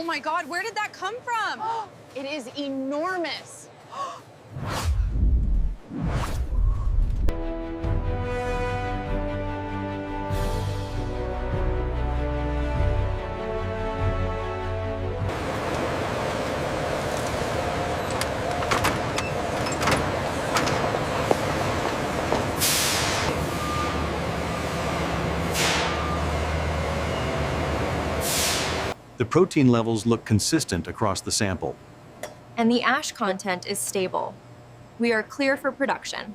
Oh my God, where did that come from? It is enormous. The protein levels look consistent across the sample. And the ash content is stable. We are clear for production.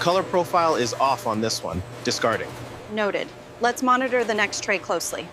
color profile is off on this one. Discarding. Noted. Let's monitor the next tray closely.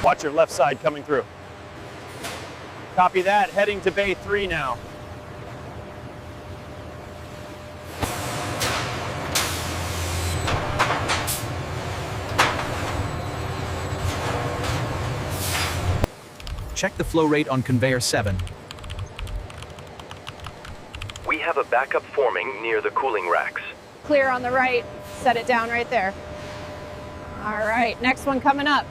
Watch your left side coming through. Copy that, heading to bay 3 now. Check the flow rate on conveyor 7. We have a backup forming near the cooling racks. Clear on the right. Set it down right there. All right, next one coming up.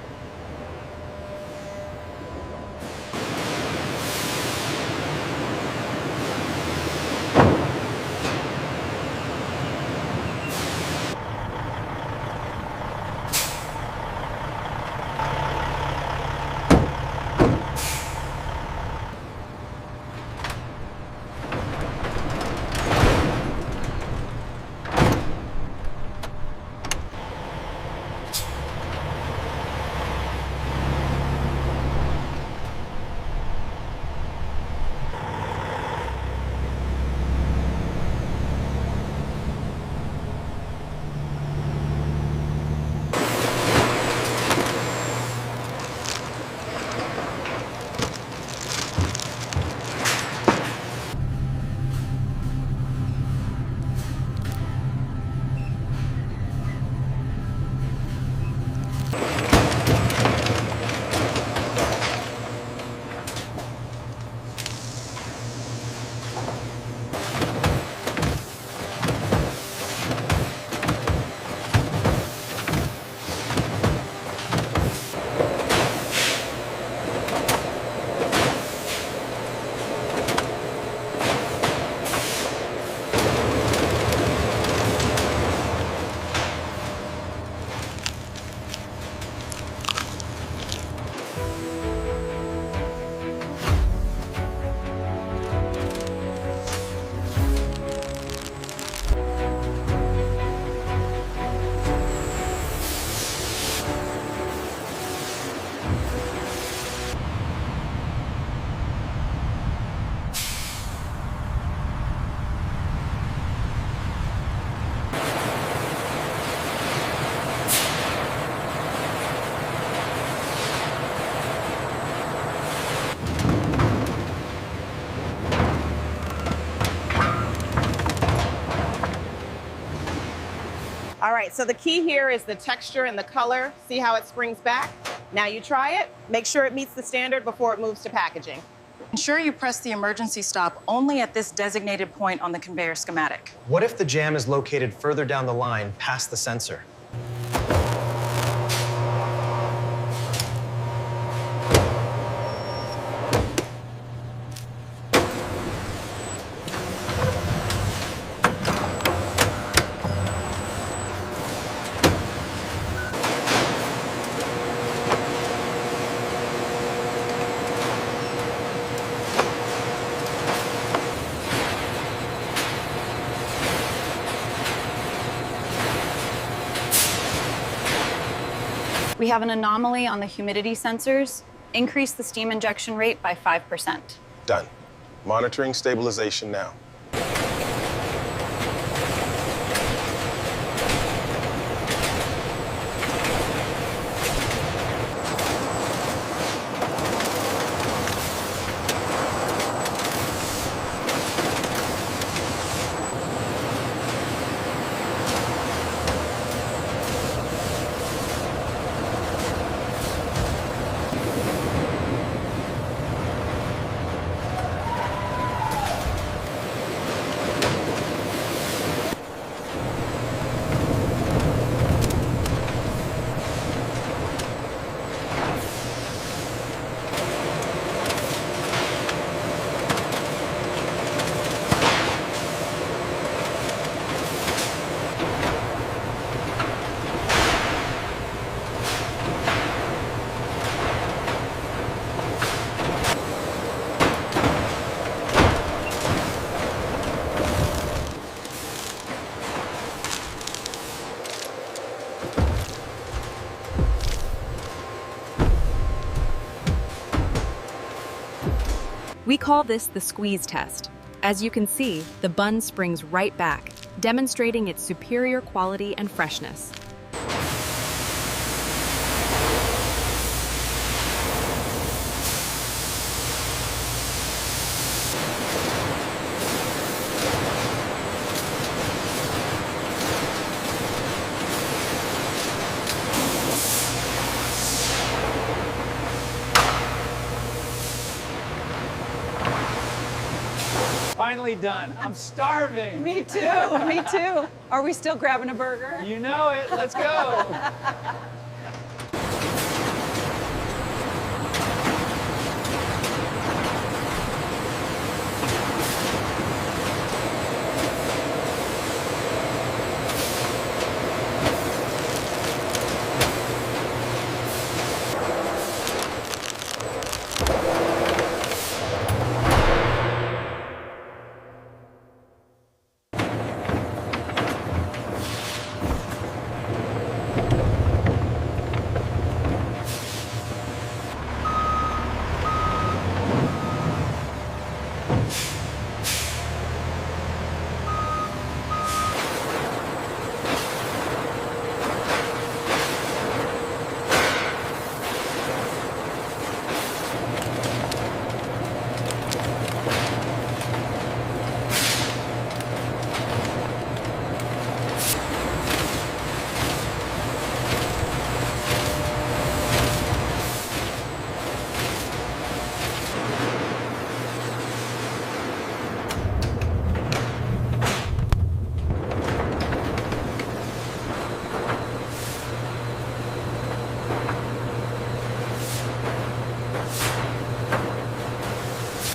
All right, so the key here is the texture and the color. See how it springs back? Now you try it. Make sure it meets the standard before it moves to packaging. Ensure you press the emergency stop only at this designated point on the conveyor schematic. What if the jam is located further down the line past the sensor? We have an anomaly on the humidity sensors. Increase the steam injection rate by 5%. Done. Monitoring stabilization now. We call this the squeeze test. As you can see, the bun springs right back, demonstrating its superior quality and freshness. Finally done. I'm starving. Me too, me too. Are we still grabbing a burger? You know it. Let's go.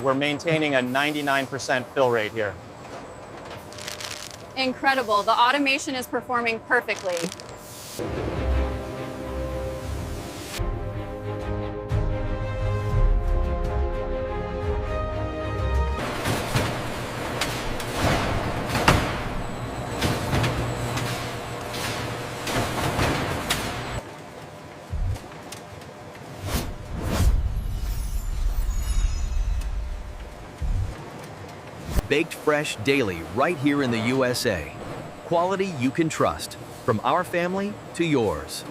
We're maintaining a 99% fill rate here. Incredible. The automation is performing perfectly. Baked fresh daily right here in the USA. Quality you can trust, from our family to yours.